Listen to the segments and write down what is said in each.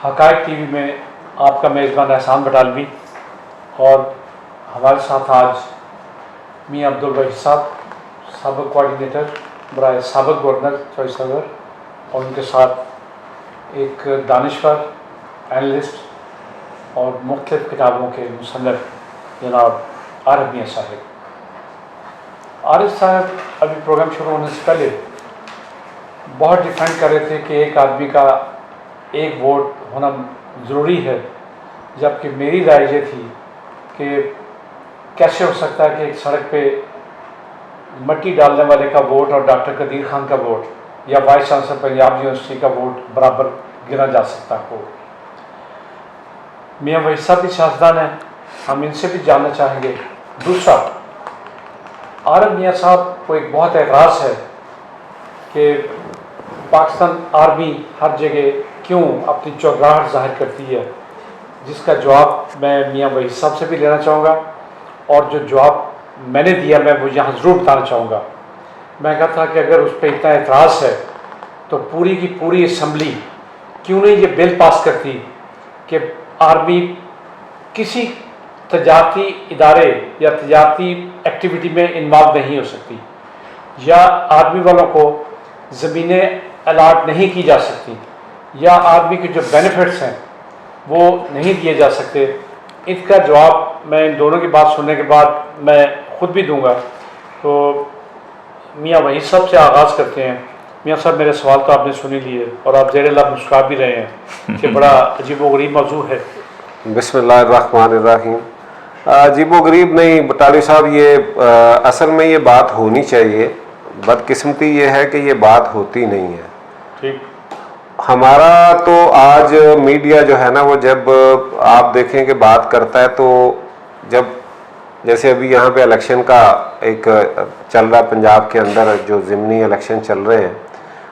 حقائق T V میں آپ کا میزبان احسان بٹالوی اور ہمارے ساتھ آج میاں عبدالوحید صاحب، سابق کوآرڈینیٹر برائے سابق گورنر چوائس نگر، اور ان کے ساتھ ایک دانشور، اینالسٹ اور مختلف کتابوں کے مصنف جناب عارف میاں صاحب۔ عارف صاحب ابھی پروگرام شروع ہونے سے پہلے بہت ڈیفینڈ کر رہے تھے کہ ایک آدمی کا ایک ووٹ ہونا ضروری ہے، جبکہ میری رائے یہ تھی کہ کیسے ہو سکتا ہے کہ ایک سڑک پہ مٹی ڈالنے والے کا ووٹ اور ڈاکٹر قدیر خان کا ووٹ یا وائس چانسلر پنجاب یونیورسٹی کا ووٹ برابر گنا جا سکتا ہو۔ میاں وحید صاحب بھی سیاستدان ہیں، ہم ان سے بھی جاننا چاہیں گے۔ دوسرا، عارف میاں صاحب کو ایک بہت اعتراض ہے کہ پاکستان آرمی ہر جگہ کیوں اپنی چودراہٹ ظاہر کرتی ہے، جس کا جواب میں میاں وحید صاحب سے بھی لینا چاہوں گا، اور جو جواب میں نے دیا میں وہ یہاں ضرور بتانا چاہوں گا۔ میں کہا تھا کہ اگر اس پہ اتنا اعتراض ہے تو پوری کی پوری اسمبلی کیوں نہیں یہ بل پاس کرتی کہ آرمی کسی تجارتی ادارے یا تجارتی ایکٹیویٹی میں انوالو نہیں ہو سکتی، یا آرمی والوں کو زمینیں الاٹ نہیں کی جا سکتی، یا آرمی کے جو بینیفٹس ہیں وہ نہیں دیے جا سکتے۔ اس کا جواب میں ان دونوں کی بات سننے کے بعد میں خود بھی دوں گا۔ تو میاں وحید صاحب سے آغاز کرتے ہیں۔ میاں صاحب، میرے سوال تو آپ نے سن ہی لیے اور آپ زیر لب مسکرا بھی رہے ہیں کہ بڑا عجیب و غریب موضوع ہے۔ بسم اللہ الرحمن الرحیم۔ عجیب و غریب نہیں بٹالوی صاحب، یہ اصل میں یہ بات ہونی چاہیے، بدقسمتی یہ ہے کہ یہ بات ہوتی نہیں ہے۔ ٹھیک، ہمارا تو آج میڈیا جو ہے نا، وہ جب آپ دیکھیں کہ بات کرتا ہے تو جب جیسے ابھی یہاں پہ الیکشن کا ایک چل رہا ہے پنجاب کے اندر، جو ضمنی الیکشن چل رہے ہیں،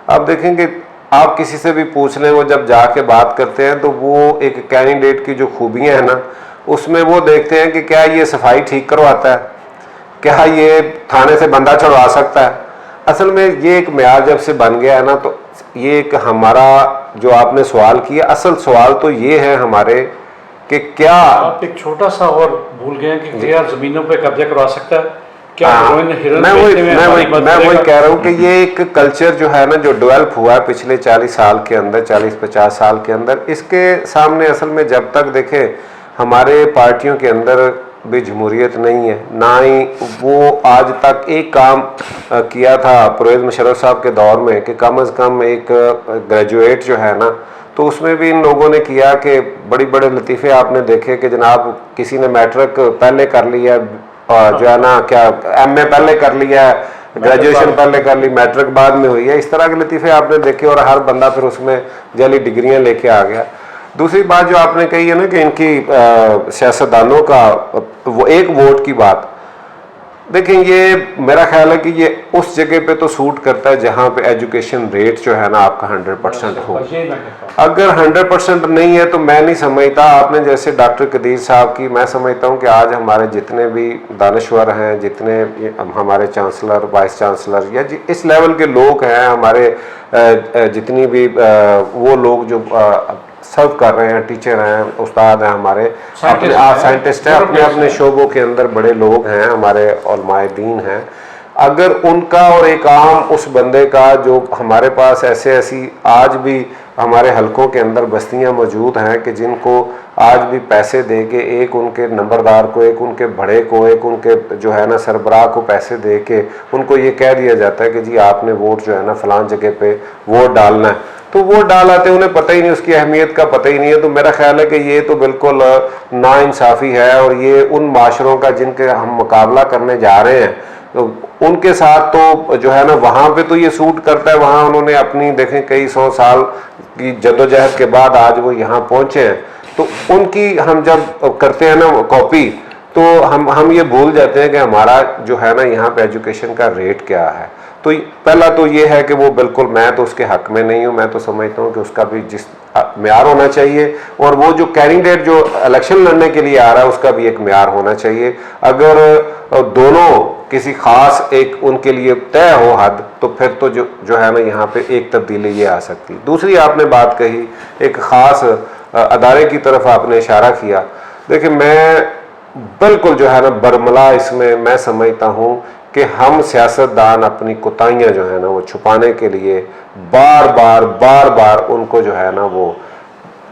آپ دیکھیں کہ آپ کسی سے بھی پوچھ لیں، وہ جب جا کے بات کرتے ہیں تو وہ ایک کینڈیڈیٹ کی جو خوبیاں ہیں نا، اس میں وہ دیکھتے ہیں کہ کیا یہ صفائی ٹھیک کرواتا ہے، کیا یہ تھانے سے بندہ چھڑوا سکتا ہے۔ اصل میں یہ ایک معیار جب سے بن گیا ہے نا، تو یہ ایک ہمارا جو آپ نے سوال کیا، اصل سوال تو یہ ہے ہمارے کہ کیا آپ ایک چھوٹا سا اور بھول گئے کہ کیا زمینوں پہ قبضہ کروا سکتا ہے، کیا میں وہی کہہ رہا ہوں کہ یہ ایک کلچر جو ہے نا، جو ڈیولپ ہوا ہے پچھلے 40 سال کے اندر، 40-50 سال کے اندر، اس کے سامنے اصل میں جب تک دیکھیں ہمارے پارٹیوں کے اندر بھی جمہوریت نہیں ہے، نہ ہی وہ آج تک ایک کام کیا تھا پرویز مشرف صاحب کے دور میں کہ کم از کم ایک گریجویٹ جو ہے نا، تو اس میں بھی ان لوگوں نے کیا کہ بڑے بڑے لطیفے آپ نے دیکھے کہ جناب کسی نے میٹرک پہلے کر لیا، جو ہے نا کیا ایم اے پہلے کر لیا، گریجویشن پہلے کر لی، میٹرک بعد میں ہوئی ہے، اس طرح کے لطیفے آپ نے دیکھے، اور ہر بندہ پھر اس میں جعلی ڈگریاں لے کے آ گیا۔ دوسری بات جو آپ نے کہی ہے نا کہ ان کی سیاستدانوں کا وہ ایک ووٹ کی بات، دیکھیں یہ میرا خیال ہے کہ یہ اس جگہ پہ تو سوٹ کرتا ہے جہاں پہ ایجوکیشن ریٹ جو ہے نا آپ کا 100% ہو۔ اگر 100% نہیں ہے تو میں نہیں سمجھتا، آپ نے جیسے ڈاکٹر قدیر صاحب کی، میں سمجھتا ہوں کہ آج ہمارے جتنے بھی دانشور ہیں، جتنے ہمارے چانسلر، وائس چانسلر، یا اس لیول کے لوگ ہیں ہمارے، جتنی بھی وہ لوگ جو سرو کر رہے ہیں، ٹیچر ہیں، استاد ہیں، ہمارے اپنے سائنٹسٹ ہیں، اپنے اپنے شعبوں کے اندر بڑے لوگ ہیں، ہمارے علماء دین ہیں، اگر ان کا اور ایک عام اس بندے کا جو ہمارے پاس ایسی آج بھی ہمارے حلقوں کے اندر بستیاں موجود ہیں کہ جن کو آج بھی پیسے دے کے، ایک ان کے نمبردار کو، ایک ان کے بڑے کو، ایک ان کے جو ہے نا سربراہ کو پیسے دے کے ان کو یہ کہہ دیا جاتا ہے کہ جی آپ نے ووٹ جو ہے نا فلان جگہ پہ ووٹ ڈالنا ہے، تو ووٹ ڈال آتے ہیں، انہیں پتہ ہی نہیں، اس کی اہمیت کا پتہ ہی نہیں ہے۔ تو میرا خیال ہے کہ یہ تو بالکل ناانصافی ہے، اور یہ ان معاشروں کا جن کے ہم مقابلہ کرنے جا رہے ہیں، تو ان کے ساتھ تو جو ہے نا وہاں پہ تو یہ سوٹ کرتا ہے، وہاں انہوں نے اپنی دیکھیں کئی 100 سال کی جدوجہد کے بعد آج وہ یہاں پہنچے ہیں، تو ان کی ہم جب کرتے ہیں نا کاپی، تو ہم یہ بھول جاتے ہیں کہ ہمارا جو ہے نا یہاں پہ ایجوکیشن کا ریٹ کیا ہے۔ تو پہلا تو یہ ہے کہ وہ بالکل، میں تو اس کے حق میں نہیں ہوں، میں تو سمجھتا ہوں کہ اس کا بھی جس معیار ہونا چاہیے، اور وہ جو کینڈیڈیٹ جو الیکشن لڑنے کے لیے آ رہا ہے اس کا بھی ایک معیار ہونا چاہیے۔ اگر دونوں کسی خاص ایک ان کے لیے طے ہو حد، تو پھر تو جو ہے نا یہاں پہ ایک تبدیلی یہ آ سکتی۔ دوسری آپ نے بات کہی ایک خاص ادارے کی طرف آپ نے اشارہ کیا، دیکھیں میں بالکل جو ہے نا برملا اس میں سمجھتا ہوں کہ ہم سیاستدان اپنی کوتاہیاں جو ہے نا وہ چھپانے کے لیے بار بار ان کو جو ہے نا وہ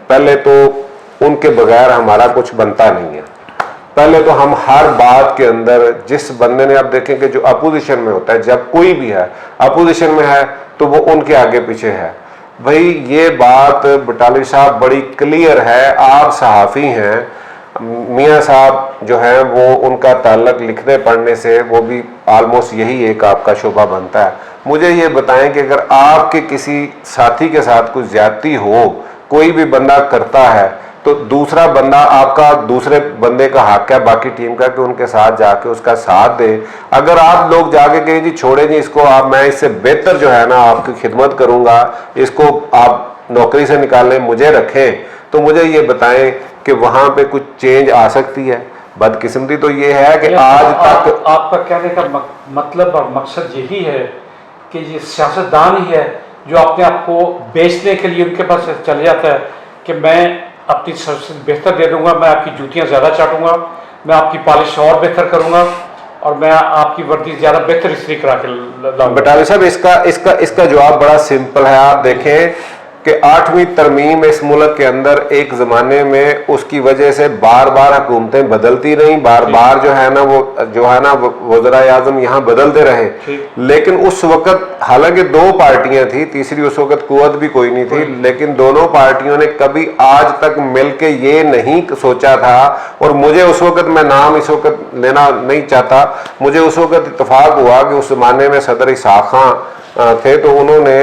پہلے تو ان کے بغیر ہمارا کچھ بنتا نہیں ہے. پہلے تو ہم ہر بات کے اندر جس بندے نے آپ دیکھیں کہ جو اپوزیشن میں ہوتا ہے، جب کوئی بھی ہے اپوزیشن میں ہے تو وہ ان کے آگے پیچھے ہے. بھائی یہ بات بٹالوی صاحب بڑی کلیئر ہے، آپ صحافی ہیں، میاں صاحب جو ہیں وہ ان کا تعلق لکھنے پڑھنے سے وہ بھی آلموسٹ یہی ایک آپ کا شعبہ بنتا ہے. مجھے یہ بتائیں کہ اگر آپ کے کسی ساتھی کے ساتھ کوئی زیادتی ہو، کوئی بھی بندہ کرتا ہے تو دوسرا بندہ آپ کا دوسرے بندے کا حق ہے باقی ٹیم کا کہ ان کے ساتھ جا کے اس کا ساتھ دے. اگر آپ لوگ جا کے کہیں جی چھوڑیں جی اس کو، آپ میں اس سے بہتر جو ہے نا آپ کی خدمت کروں گا، اس کو آپ نوکری سے نکالیں مجھے رکھیں، تو مجھے یہ بتائیں کہ وہاں پہ کچھ چینج آ سکتی ہے؟ بدقسمتی تو یہ ہے کہ آج تک آپ کا کہنے کا مطلب اور مقصد یہی ہے کہ یہ سیاستدان ہی ہے جو اپنے آپ کو بیچنے کے لیے ان کے پاس چلے جاتا ہے کہ میں اپنی سروس بہتر دے دوں گا، میں آپ کی جوتیاں زیادہ چاٹوں گا، میں آپ کی پالش اور بہتر کروں گا، اور میں آپ کی وردی زیادہ بہتر استری کرا کے لاؤں گا. بٹالوی صاحب اس کا جواب بڑا سمپل ہے. آپ دیکھیں کہ 8ویں ترمیم اس ملک کے اندر ایک زمانے میں اس کی وجہ سے بار حکومتیں بدلتی رہیں، بار جو ہے نا وزراء اعظم یہاں بدلتے رہے، لیکن اس وقت حالانکہ 2 پارٹیاں تھیں، تیسری اس وقت قوت بھی کوئی نہیں تھی، لیکن دونوں پارٹیوں نے کبھی آج تک مل کے یہ نہیں سوچا تھا، اور مجھے اس وقت میں نام اس وقت لینا نہیں چاہتا، مجھے اس وقت اتفاق ہوا کہ اس زمانے میں صدر اسحاق خان تھے تو انہوں نے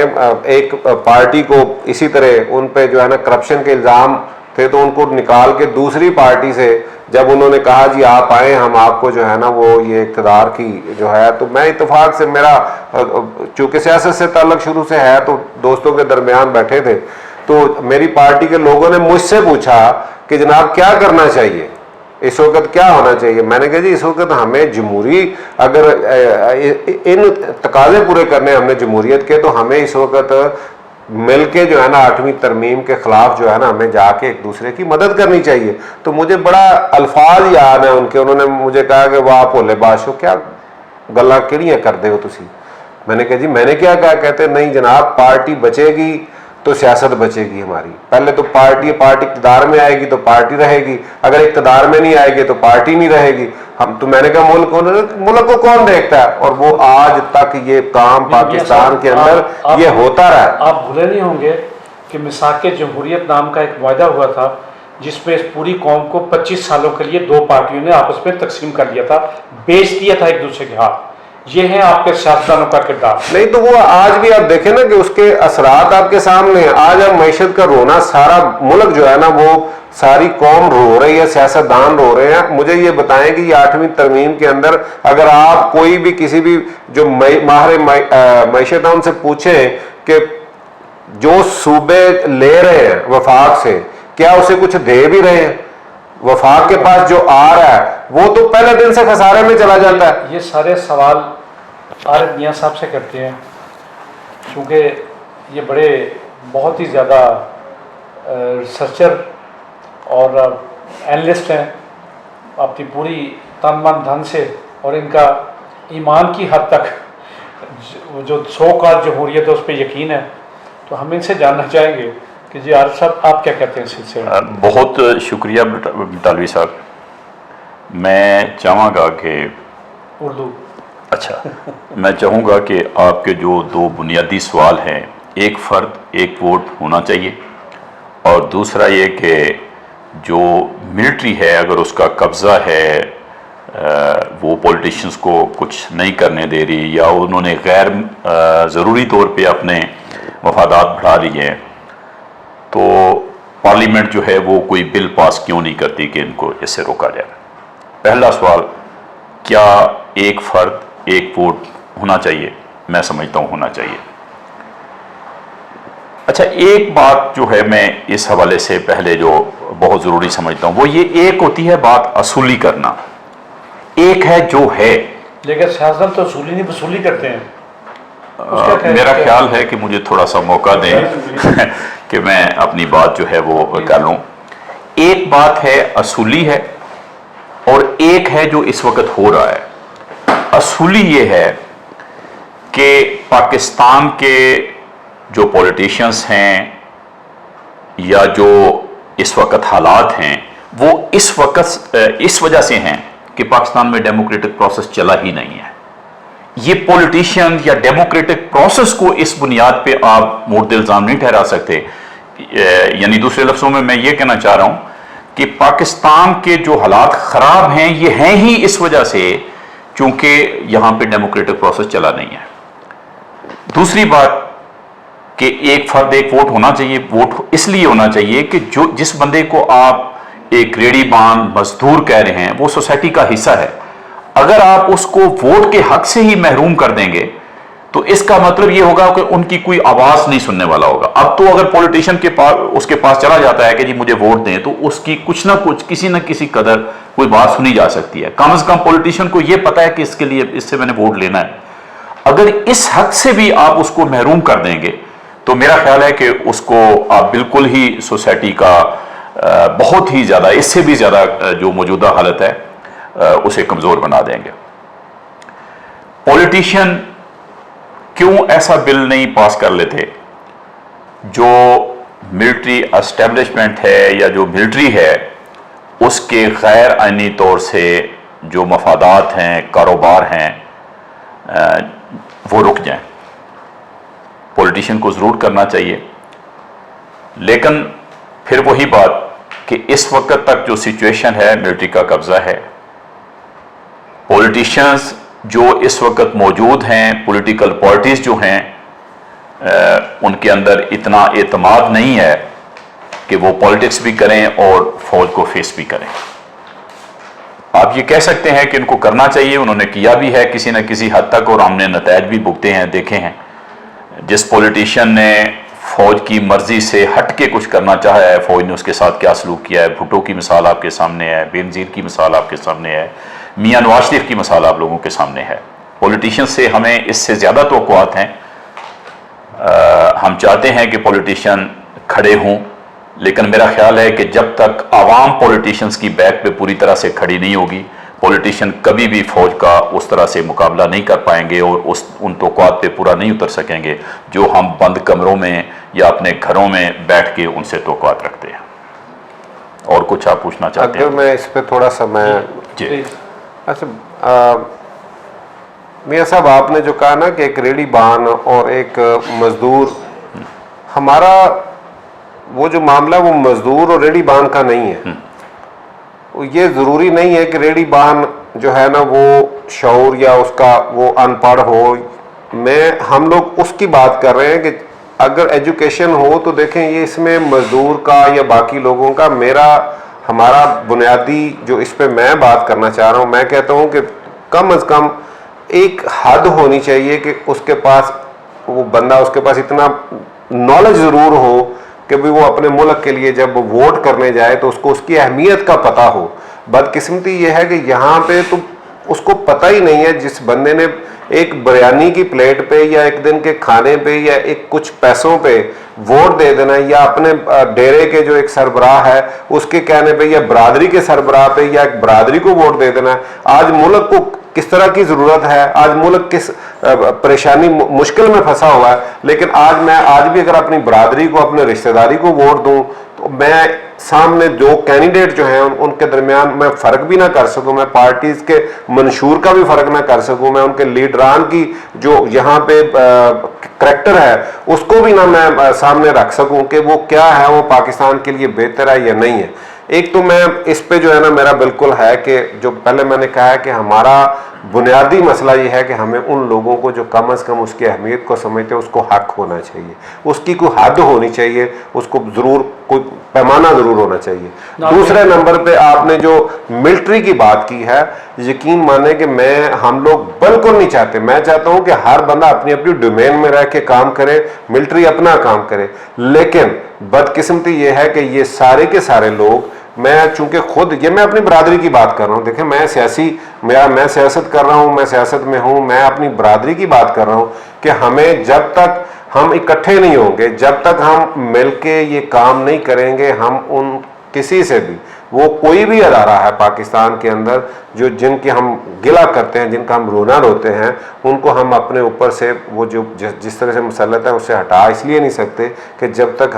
ایک پارٹی کو اسی طرح ان پہ جو ہے نا کرپشن کے الزام تھے تو ان کو نکال کے دوسری پارٹی سے جب انہوں نے کہا جی آپ آئیں ہم آپ کو جو ہے نا وہ یہ اقتدار کی جو ہے، تو میں اتفاق سے میرا چونکہ سیاست سے تعلق شروع سے ہے تو دوستوں کے درمیان بیٹھے تھے تو میری پارٹی کے لوگوں نے مجھ سے پوچھا کہ جناب کیا کرنا چاہیے، اس وقت کیا ہونا چاہیے؟ میں نے کہا جی اس وقت ہمیں جمہوری اگر ان تقاضے پورے کرنے ہم نے جمہوریت کے تو ہمیں اس وقت مل کے جو ہے نا 8ویں ترمیم کے خلاف جو ہے نا ہمیں جا کے ایک دوسرے کی مدد کرنی چاہیے. تو مجھے بڑا الفاظ یاد ہیں ان کے، انہوں نے مجھے کہا کہ وہ آپ بھولے بادشاہ کیا گلاں کیڑیاں کر دے ہو تسی. میں نے کہا جی میں نے کیا کہا؟ کہتے نہیں جناب پارٹی بچے گی تو سیاست بچے گی ہماری. پہلے تو پارٹی اقتدار میں آئے گی تو پارٹی رہے گی، اگر اقتدار میں نہیں آئے گی تو پارٹی نہیں رہے گی. ہم تو میں نے کہا ملک کو کون دیکھتا ہے؟ اور وہ آج تک یہ کام پاکستان کے اندر یہ ہوتا رہا ہے. آپ بھولے نہیں ہوں گے کہ میثاق جمہوریت نام کا ایک معاہدہ ہوا تھا جس میں اس پوری قوم کو 25 سالوں کے لیے 2 پارٹیوں نے آپس میں تقسیم کر لیا تھا، بیچ دیا تھا ایک دوسرے کے ہاتھ. یہ ہے آپ کے سیاستدانوں کا کردار. نہیں تو وہ آج بھی آپ دیکھیں نا کہ اس کے اثرات آپ کے سامنے ہیں. آج ہم معیشت کا رونا، سارا ملک جو ہے نا وہ ساری قوم رو رہی ہے، سیاستدان رو رہے ہیں. مجھے یہ بتائیں کہ یہ 8ویں ترمیم کے اندر اگر آپ کوئی بھی کسی بھی جو ماہر معیشت ہے ان سے پوچھیں کہ جو صوبے لے رہے ہیں وفاق سے کیا اسے کچھ دے بھی رہے ہیں؟ وفاق کے پاس جو آ رہا ہے وہ تو پہلے دن سے خسارے میں چلا جاتا ہے. یہ سارے سوال عارف میاں صاحب سے کرتے ہیں کیونکہ یہ بڑے بہت ہی زیادہ ریسرچر اور اینالسٹ ہیں اپنی پوری تن من دھن سے، اور ان کا ایمان کی حد تک جو سو کال جمہوریت ہے اس پہ یقین ہے. تو ہم ان سے جاننا چاہیں گے کہ جی عارف صاحب آپ کیا کہتے ہیں اس سلسلے میں؟ بہت شکریہ بٹالوی صاحب. میں چاہوں گا کہ اردو اچھا میں چاہوں گا کہ آپ کے جو 2 بنیادی سوال ہیں، ایک فرد ایک ووٹ ہونا چاہیے، اور دوسرا یہ کہ جو ملٹری ہے اگر اس کا قبضہ ہے وہ پولیٹیشنز کو کچھ نہیں کرنے دے رہی یا انہوں نے غیر ضروری طور پہ اپنے مفادات بڑھا لیے ہیں، تو پارلیمنٹ جو ہے وہ کوئی بل پاس کیوں نہیں کرتی کہ ان کو اس سے روکا جائے. پہلا سوال، کیا ایک فرد ایک ووٹ ہونا چاہیے؟ میں سمجھتا ہوں ہونا چاہیے. اچھا ایک بات جو ہے میں اس حوالے سے پہلے جو بہت ضروری سمجھتا ہوں وہ یہ، ایک ہوتی ہے بات اصولی کرنا، ایک ہے جو ہے. لیکن سیاست تو اصولی نہیں وصولی کرتے ہیں. میرا خیال ہے کہ مجھے تھوڑا سا موقع دیں کہ میں اپنی بات جو ہے وہ کر لوں. ایک بات ہے اصولی ہے اور ایک ہے جو اس وقت ہو رہا ہے. اصولی یہ ہے کہ پاکستان کے جو پولیٹیشنز ہیں یا جو اس وقت حالات ہیں وہ اس وقت اس وجہ سے ہیں کہ پاکستان میں ڈیموکریٹک پروسیس چلا ہی نہیں ہے. یہ پولیٹیشین یا ڈیموکریٹک پروسیس کو اس بنیاد پہ آپ مورد الزام نہیں ٹھہرا سکتے. یعنی دوسرے لفظوں میں یہ کہنا چاہ رہا ہوں کہ پاکستان کے جو حالات خراب ہیں یہ ہیں ہی اس وجہ سے چونکہ یہاں پہ ڈیموکریٹک پروسیس چلا نہیں ہے. دوسری بات کہ ایک فرد ایک ووٹ ہونا چاہیے. ووٹ اس لیے ہونا چاہیے کہ جس بندے کو آپ ایک ریڑھی باندھ مزدور کہہ رہے ہیں وہ سوسائٹی کا حصہ ہے. اگر آپ اس کو ووٹ کے حق سے ہی محروم کر دیں گے تو اس کا مطلب یہ ہوگا کہ ان کی کوئی آواز نہیں سننے والا ہوگا. اب تو اگر پولیٹیشین کے پاس اس کے پاس چلا جاتا ہے کہ جی مجھے ووٹ دیں تو اس کی کچھ نہ کچھ کسی نہ کسی قدر کوئی بات سنی جا سکتی ہے. کم از کم پولیٹیشین کو یہ پتا ہے کہ اس کے لیے اس سے میں نے ووٹ لینا ہے. اگر اس حق سے بھی آپ اس کو محروم کر دیں گے تو میرا خیال ہے کہ اس کو آپ بالکل ہی سوسائٹی کا بہت ہی زیادہ اس سے بھی زیادہ جو موجودہ حالت ہے اسے کمزور بنا دیں گے. پولیٹیشین کیوں ایسا بل نہیں پاس کر لیتے جو ملٹری اسٹیبلشمنٹ ہے یا جو ملٹری ہے اس کے غیر آئینی طور سے جو مفادات ہیں کاروبار ہیں وہ رک جائیں. پولیٹیشین کو ضرور کرنا چاہیے لیکن پھر وہی بات کہ اس وقت تک جو سچویشن ہے ملٹری کا قبضہ ہے. پولیٹیشینز جو اس وقت موجود ہیں پولیٹیکل پارٹیز جو ہیں ان کے اندر اتنا اعتماد نہیں ہے کہ وہ پولیٹکس بھی کریں اور فوج کو فیس بھی کریں. آپ یہ کہہ سکتے ہیں کہ ان کو کرنا چاہیے, انہوں نے کیا بھی ہے کسی نہ کسی حد تک اور ہم نے نتائج بھی بھگتے ہیں دیکھے ہیں. جس پولیٹیشین نے فوج کی مرضی سے ہٹ کے کچھ کرنا چاہا ہے فوج نے اس کے ساتھ کیا سلوک کیا ہے. بھٹو کی مثال آپ کے سامنے ہے, بے نظیر کی مثال آپ کے سامنے ہے, میاں نواز شریف کی مثال آپ لوگوں کے سامنے ہے. پولیٹیشین سے ہمیں اس سے زیادہ توقعات ہیں. ہم چاہتے ہیں کہ پولیٹیشین کھڑے ہوں لیکن میرا خیال ہے کہ جب تک عوام پولیٹیشنز کی بیک پہ پوری طرح سے کھڑی نہیں ہوگی پولیٹیشین کبھی بھی فوج کا اس طرح سے مقابلہ نہیں کر پائیں گے اور ان توقعات پہ پورا نہیں اتر سکیں گے جو ہم بند کمروں میں یا اپنے گھروں میں بیٹھ کے ان سے توقعات رکھتے ہیں. اور کچھ آپ پوچھنا چاہتے ہیں؟ اگر میں اس پہ تھوڑا سا جی اچھا میاں صاحب آپ نے جو کہا نا کہ ایک ریڑھی بان اور ایک مزدور, ہمارا وہ جو معاملہ وہ مزدور اور ریڑھی بان کا نہیں ہے. یہ ضروری نہیں ہے کہ ریڑھی بان جو ہے نا وہ شعور یا اس کا وہ ان پڑھ ہو. ہم لوگ اس کی بات کر رہے ہیں کہ اگر ایجوکیشن ہو تو دیکھیں یہ اس میں مزدور کا یا باقی لوگوں کا ہمارا بنیادی جو اس پہ میں بات کرنا چاہ رہا ہوں میں کہتا ہوں کہ کم از کم ایک حد ہونی چاہیے کہ اس کے پاس وہ بندہ اس کے پاس اتنا نالج ضرور ہو کہ بھی وہ اپنے ملک کے لیے جب ووٹ کرنے جائے تو اس کو اس کی اہمیت کا پتہ ہو. بدقسمتی یہ ہے کہ یہاں پہ تو اس کو پتہ ہی نہیں ہے. جس بندے نے ایک بریانی کی پلیٹ پہ یا ایک دن کے کھانے پہ یا ایک کچھ پیسوں پہ ووٹ دے دینا یا اپنے ڈیرے کے جو ایک سربراہ ہے اس کے کہنے پہ یا برادری کے سربراہ پہ یا ایک برادری کو ووٹ دے دینا, آج ملک کو کس طرح کی ضرورت ہے, آج ملک کس پریشانی مشکل میں پھنسا ہوا ہے. لیکن آج بھی اگر اپنی برادری کو اپنے رشتہ داری کو ووٹ دوں تو میں سامنے جو کینڈیڈیٹ جو ہیں ان کے درمیان میں فرق بھی نہ کر سکوں, میں پارٹیز کے منشور کا بھی فرق نہ کر سکوں, میں ان کے لیڈران کی جو یہاں پہ کریکٹر ہے اس کو بھی نہ میں سامنے رکھ سکوں کہ وہ کیا ہے, وہ پاکستان کے لیے بہتر ہے یا نہیں ہے. ایک تو میں اس پہ جو ہے نا میرا بالکل ہے کہ جو پہلے میں نے کہا ہے کہ ہمارا بنیادی مسئلہ یہ ہے کہ ہمیں ان لوگوں کو جو کم از کم اس کی اہمیت کو سمجھتے ہیں اس کو حق ہونا چاہیے, اس کی کوئی حد ہونی چاہیے, اس کو ضرور کوئی پیمانہ ضرور ہونا چاہیے. دوسرے نمبر پہ آپ نے جو ملٹری کی بات کی ہے, یقین مانیں کہ ہم لوگ بالکل نہیں چاہتے. میں چاہتا ہوں کہ ہر بندہ اپنی اپنی ڈومین میں رہ کے کام کرے, ملٹری اپنا کام کرے. لیکن بدقسمتی یہ ہے کہ یہ سارے کے سارے لوگ, میں چونکہ خود یہ میں اپنی برادری کی بات کر رہا ہوں, دیکھیں میں سیاست کر رہا ہوں, میں سیاست میں ہوں, میں اپنی برادری کی بات کر رہا ہوں کہ ہمیں جب تک ہم اکٹھے نہیں ہوں گے, جب تک ہم مل کے یہ کام نہیں کریں گے, ہم ان کسی سے بھی، وہ کوئی بھی ادارہ ہے پاکستان کے اندر جو جن کی ہم گلا کرتے ہیں، جن کا ہم رونا روتے ہیں، ان کو ہم اپنے اوپر سے وہ جو جس طرح سے مسلط ہے اسے ہٹا اس لیے نہیں سکتے کہ جب تک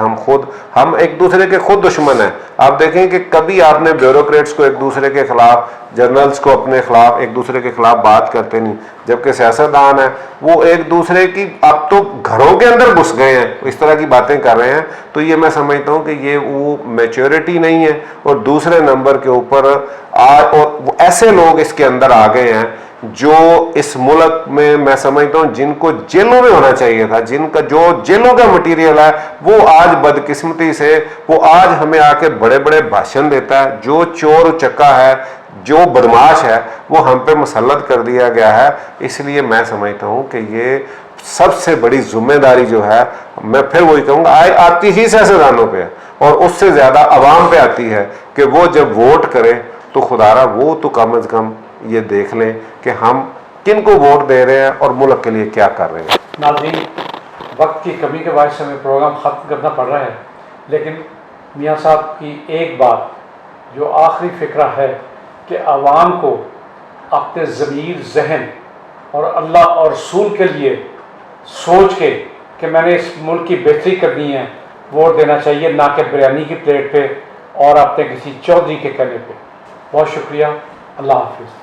ہم ایک دوسرے کے خود دشمن ہیں۔ آپ دیکھیں کہ کبھی آپ نے بیوروکریٹس کو ایک دوسرے کے خلاف، جرنلز کو اپنے خلاف ایک دوسرے کے خلاف بات کرتے نہیں، جبکہ سیاستدان ہیں وہ ایک دوسرے کی اب تو گھروں کے اندر گھس گئے ہیں، اس طرح کی باتیں کر رہے ہیں۔ تو یہ میں سمجھتا ہوں کہ یہ وہ میچورٹی نہیں ہے، اور دوسرے نمبر کے اوپر اور ایسے لوگ اس کے اندر آ گئے ہیں جو اس ملک میں سمجھتا ہوں جن کو جیلوں میں ہونا چاہیے تھا، جن کا جو جیلوں کا مٹیریل ہے، وہ آج بدقسمتی سے وہ آج ہمیں آ کے بڑے بڑے بھاشن دیتا ہے۔ جو چور چکا ہے، جو بدماش ہے، وہ ہم پہ مسلط کر دیا گیا ہے۔ اس لیے میں سمجھتا ہوں کہ یہ سب سے بڑی ذمہ داری جو ہے، میں پھر وہی کہوں گا، آتی ہی سیاستدانوں پہ ہے، اور اس سے زیادہ عوام پہ آتی ہے کہ وہ جب ووٹ کرے تو خدارا وہ تو کم از کم یہ دیکھ لیں کہ ہم کن کو ووٹ دے رہے ہیں اور ملک کے لیے کیا کر رہے ہیں۔ ناظرین، وقت کی کمی کے باعث ہمیں پروگرام ختم کرنا پڑ رہا ہے، لیکن میاں صاحب کی ایک بات جو آخری فکرہ ہے کہ عوام کو اپنے ضمیر، ذہن اور اللہ اور رسول کے لیے سوچ کے کہ میں نے اس ملک کی بہتری کرنی ہے، ووٹ دینا چاہیے، نہ کہ بریانی کی پلیٹ پہ اور اپنے کسی چودھری کے کہنے پہ۔ بہت شکریہ، اللہ حافظ۔